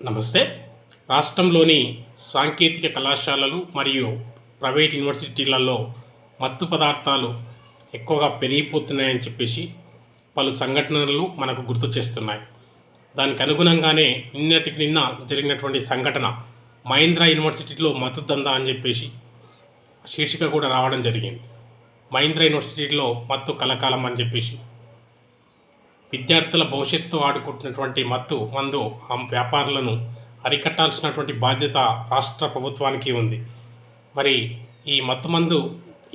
నమస్తే. రాష్ట్రంలోని సాంకేతిక కళాశాలలు మరియు ప్రైవేట్ యూనివర్సిటీలలో మత్తు పదార్థాలు ఎక్కువగా పెరిగిపోతున్నాయని చెప్పేసి పలు సంఘటనలు మనకు గుర్తు చేస్తున్నాయి. దానికి అనుగుణంగానే నిన్నటికి నిన్న జరిగినటువంటి సంఘటన మహీంద్రా యూనివర్సిటీలో మత్తు దందా అని చెప్పేసి శీర్షిక కూడా రావడం జరిగింది. మహీంద్రా యూనివర్సిటీలో మత్తు కలకాలం అని చెప్పేసి విద్యార్థుల భవిష్యత్తు ఆడుకుంటున్నటువంటి మత్తు మందు వ్యాపారులను అరికట్టాల్సినటువంటి బాధ్యత రాష్ట్ర ప్రభుత్వానికి ఉంది. మరి ఈ మత్తు మందు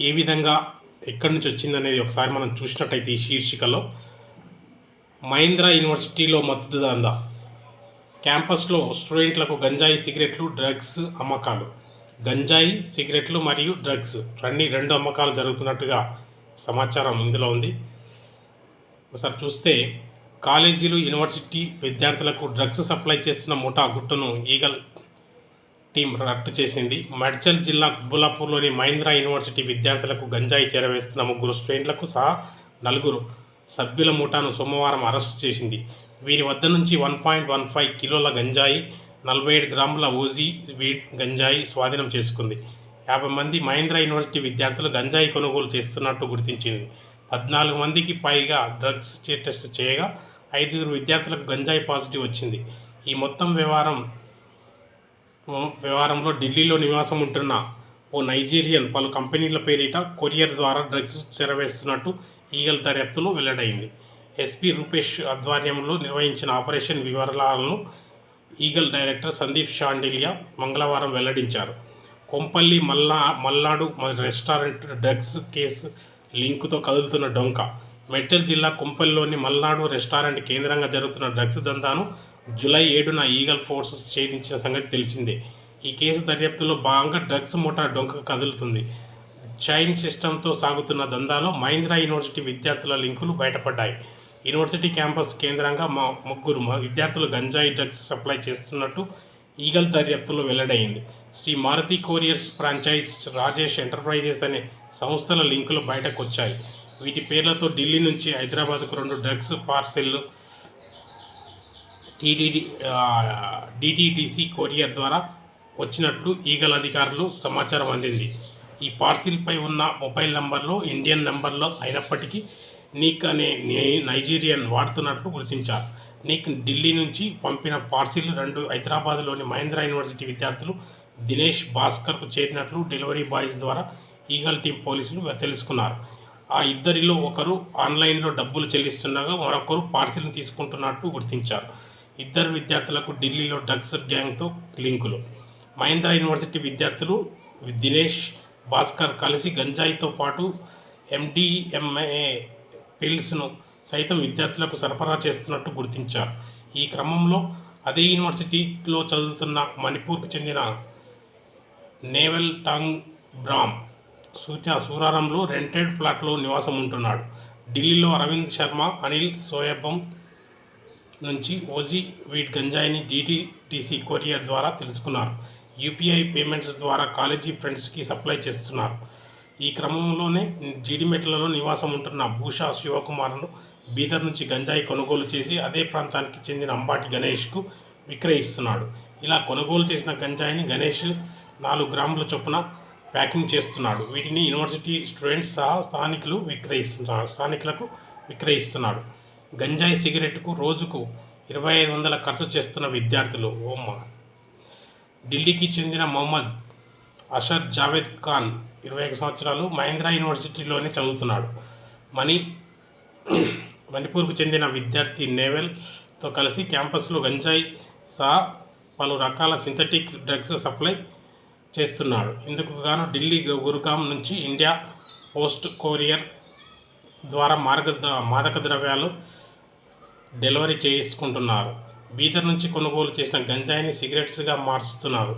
ఏ విధంగా ఎక్కడి నుంచి వచ్చిందనేది ఒకసారి మనం చూసినట్టయితే ఈ శీర్షికలో మహీంద్రా యూనివర్సిటీలో మత్తు దందా, క్యాంపస్లో స్టూడెంట్లకు గంజాయి, సిగరెట్లు, డ్రగ్స్ అమ్మకాలు. గంజాయి, సిగరెట్లు మరియు డ్రగ్స్ రెండు అమ్మకాలు జరుగుతున్నట్టుగా సమాచారం ఇందులో ఉంది. ఒకసారి చూస్తే కాలేజీలు, యూనివర్సిటీ విద్యార్థులకు డ్రగ్స్ సప్లై చేస్తున్న ముఠా గుట్టును ఈగల్ టీం రట్టు చేసింది. మేడ్చల్ జిల్లా కుత్బుల్లాపూర్లోని మహీంద్రా యూనివర్సిటీ విద్యార్థులకు గంజాయి చేరవేస్తున్న 3 స్టూడెంట్లకు సహా 4 సభ్యుల ముఠాను సోమవారం అరెస్టు చేసింది. వీరి వద్ద నుంచి 1.15 కిలోల గంజాయి, 47 గ్రాముల ఓజీ వీడ్ గంజాయి స్వాధీనం చేసుకుంది. 50 మంది మహీంద్రా యూనివర్సిటీ విద్యార్థులు గంజాయి కొనుగోలు చేస్తున్నట్టు గుర్తించింది. 14 మందికి పైగా డ్రగ్స్ టెస్ట్ చేయగా 5 విద్యార్థులకు గంజాయి పాజిటివ్ వచ్చింది. ఈ మొత్తం వ్యవహారంలో ఢిల్లీలో నివాసం ఉంటున్న ఓ నైజీరియన్ పలు కంపెనీల పేరిట కొరియర్ ద్వారా డ్రగ్స్ చేరవేస్తున్నట్టు ఈగల్ దర్యాప్తులో వెల్లడైంది. ఎస్పీ రూపేష్ ఆధ్వర్యంలో నిర్వహించిన ఆపరేషన్ వివరాలను ఈగల్ డైరెక్టర్ సందీప్ షాండిలియా మంగళవారం వెల్లడించారు. Kompally Malnadu restaurant drugs case లింకుతో కదులుతున్న డొంక. మేడ్చల్ జిల్లా కొంపల్లిలోని మల్నాడు రెస్టారెంట్ కేంద్రంగా జరుగుతున్న డ్రగ్స్ దందాను జూలై 7న ఈగల్ ఫోర్స్ ఛేదించిన సంగతి తెలిసిందే. ఈ కేసు దర్యాప్తులో భాగంగా డ్రగ్స్ ముఠా డొంక కదులుతుంది. చైన్ సిస్టంతో సాగుతున్న దందాలో మహీంద్రా యూనివర్సిటీ విద్యార్థుల లింకులు బయటపడ్డాయి. యూనివర్సిటీ క్యాంపస్ కేంద్రంగా 3 విద్యార్థులు గంజాయి డ్రగ్స్ సప్లై చేస్తున్నట్టు ఈగల్ దర్యాప్తులో వెల్లడైంది. Shri Maruti couriers franchise, Rajesh enterprises అనే సంస్థల లింకులు బయటకు వచ్చాయి. వీటి పేర్లతో ఢిల్లీ నుంచి హైదరాబాద్కు 2 డ్రగ్స్ పార్సెల్లు డిటిడిసి కొరియర్ ద్వారా వచ్చినట్లు ఈగల్ అధికారులు సమాచారం అందింది. ఈ పార్సిల్పై ఉన్న మొబైల్ నంబర్లో ఇండియన్ నంబర్లో అయినప్పటికీ నీక్ అనే నైజీరియన్ వాడుతున్నట్లు గుర్తించారు. నీక్ ఢిల్లీ నుంచి పంపిన పార్సిల్ 2 హైదరాబాద్లోని మహీంద్రా యూనివర్సిటీ విద్యార్థులు దినేష్, భాస్కర్కు చేరినట్లు డెలివరీ బాయ్స్ ద్వారా ఈగల్ టీం పోలీసులు తెలుసుకున్నారు. ఆ ఇద్దరిలో ఒకరు ఆన్లైన్లో డబ్బులు చెల్లిస్తుండగా మరొకరు పార్సిల్ని తీసుకుంటున్నట్టు గుర్తించారు. 2 విద్యార్థులకు ఢిల్లీలో డ్రగ్స్ గ్యాంగ్తో లింకులు. మహీంద్రా యూనివర్సిటీ విద్యార్థులు దినేష్, భాస్కర్ కలిసి గంజాయితో పాటు ఎండిఎంఏ పిల్స్ను సైతం విద్యార్థులకు సరఫరా చేస్తున్నట్టు గుర్తించారు. ఈ క్రమంలో అదే యూనివర్సిటీలో చదువుతున్న మణిపూర్కు చెందిన నేవల్ టాంగ్ బ్రామ్ సూరారంలో రెంటెడ్ ఫ్లాట్లో నివాసం ఉంటున్నాడు. ఢిల్లీలో అరవింద్ శర్మ, అనిల్ సోయబం నుంచి ఓజీ వీడ్ గంజాయిని డిటిటిసి కొరియర్ ద్వారా తెలుసుకున్నారు. యూపీఐ పేమెంట్స్ ద్వారా కాలేజీ ఫ్రెండ్స్కి సప్లై చేస్తున్నారు. ఈ క్రమంలోనే జీడిమెట్లలో నివాసం ఉంటున్న భూషా శివకుమార్ను బీదర్ నుంచి గంజాయి కొనుగోలు చేసి అదే ప్రాంతానికి చెందిన అంబాటి గణేష్కు విక్రయిస్తున్నాడు. ఇలా కొనుగోలు చేసిన గంజాయిని గణేష్ 4 గ్రాముల చొప్పున ప్యాకింగ్ చేస్తున్నాడు. వీటిని యూనివర్సిటీ స్టూడెంట్స్ సహా స్థానికులకు విక్రయిస్తున్నాడు. గంజాయి, సిగరెట్కు రోజుకు 2500 ఖర్చు చేస్తున్న విద్యార్థులు. ఢిల్లీకి చెందిన మొహమ్మద్ అషర్ జావేద్ ఖాన్ 21 సంవత్సరాలు మహీంద్రా యూనివర్సిటీలోనే చదువుతున్నాడు. మణిపూర్కు చెందిన విద్యార్థి నేవెల్తో కలిసి క్యాంపస్లో గంజాయి సహా పలు రకాల సింథటిక్ డ్రగ్స్ సప్లై చేస్తున్నాడు. ఇందుకు గాను ఢిల్లీ, గురుగాం నుంచి ఇండియా పోస్ట్ కొరియర్ ద్వారా మాదక ద్రవ్యాలు డెలివరీ చేసుకుంటున్నారు. బీదర్ నుంచి కొనుగోలు చేసిన గంజాయిని సిగరెట్స్గా మార్చుతున్నారు.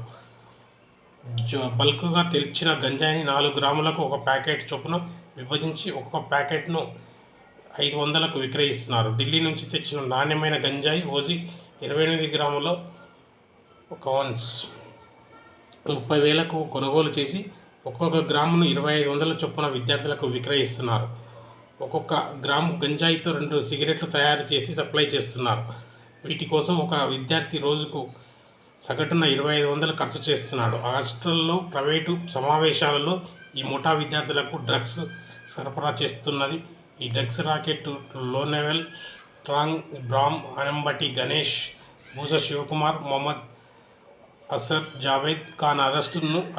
బల్క్గా తెచ్చిన గంజాయిని 4 గ్రాములకు 1 ప్యాకెట్ చొప్పున విభజించి ఒక్కొక్క ప్యాకెట్ను 500కు విక్రయిస్తున్నారు. ఢిల్లీ నుంచి తెచ్చిన నాణ్యమైన గంజాయి ఓజీ 28 గ్రాముల 1 ounce 30,000కు కొనుగోలు చేసి ఒక్కొక్క గ్రామును 2500 చొప్పున విద్యార్థులకు విక్రయిస్తున్నారు. ఒక్కొక్క గ్రాము గంజాయితో 2 సిగరెట్లు తయారు చేసి సప్లై చేస్తున్నారు. వీటి కోసం ఒక విద్యార్థి రోజుకు సగటున 2500 ఖర్చు చేస్తున్నాడు. హాస్టల్లో, ప్రైవేటు సమావేశాలలో ఈ ముఠా విద్యార్థులకు డ్రగ్స్ సరఫరా చేస్తున్నది. ఈ drugs rocket లోనెవెల్, ట్రాంగ్, బ్రామ్, అనంబటి Ganesh, Bhusa Shivakumar, Mohammed అసర్ Javed Khan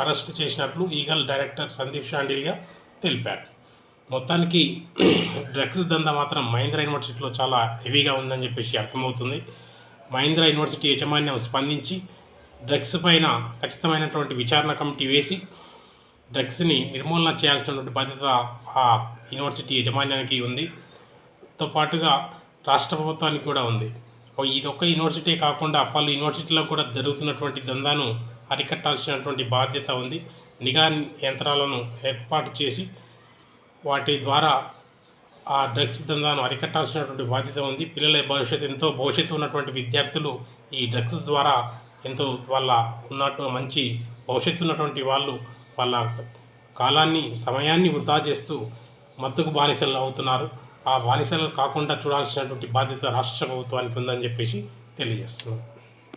arrest చేసినట్లు ఈగల్ డైరెక్టర్ సందీప్ షాండిల్య తెలిపారు. మొత్తానికి డ్రగ్స్ దందా మాత్రం మహీంద్రా యూనివర్సిటీలో చాలా హెవీగా ఉందని చెప్పేసి అర్థమవుతుంది. మహీంద్రా యూనివర్సిటీ యాజమాన్యం స్పందించి డ్రగ్స్ పైన ఖచ్చితమైనటువంటి విచారణ కమిటీ వేసి డ్రగ్స్ని నిర్మూలన చేయాల్సినటువంటి బాధ్యత ఆ యూనివర్సిటీ యాజమాన్యానికి ఉంది. తో పాటుగా రాష్ట్ర ప్రభుత్వానికి కూడా ఉంది. ఇది ఒక్క యూనివర్సిటీ కాకుండా పలు యూనివర్సిటీలో కూడా జరుగుతున్నటువంటి దందాను అరికట్టాల్సినటువంటి బాధ్యత ఉంది. నిఘా యంత్రాలను ఏర్పాటు చేసి వాటి ద్వారా ఆ డ్రగ్స్ దందాను అరికట్టాల్సినటువంటి బాధ్యత ఉంది. పిల్లల ఎంతో భవిష్యత్తు ఉన్నటువంటి విద్యార్థులు ఈ డ్రగ్స్ ద్వారా ఎంతో మంచి భవిష్యత్తు ఉన్నటువంటి వాళ్ళు వాళ్ళ కాలాన్ని, సమయాన్ని వృధా చేస్తూ మత్తుకు బానిసలు అవుతున్నారు. ఆ బానిసలు కాకుండా చూడాల్సినటువంటి బాధ్యత రాష్ట్ర ప్రభుత్వానికి ఉందని చెప్పేసి తెలియజేస్తున్నాం.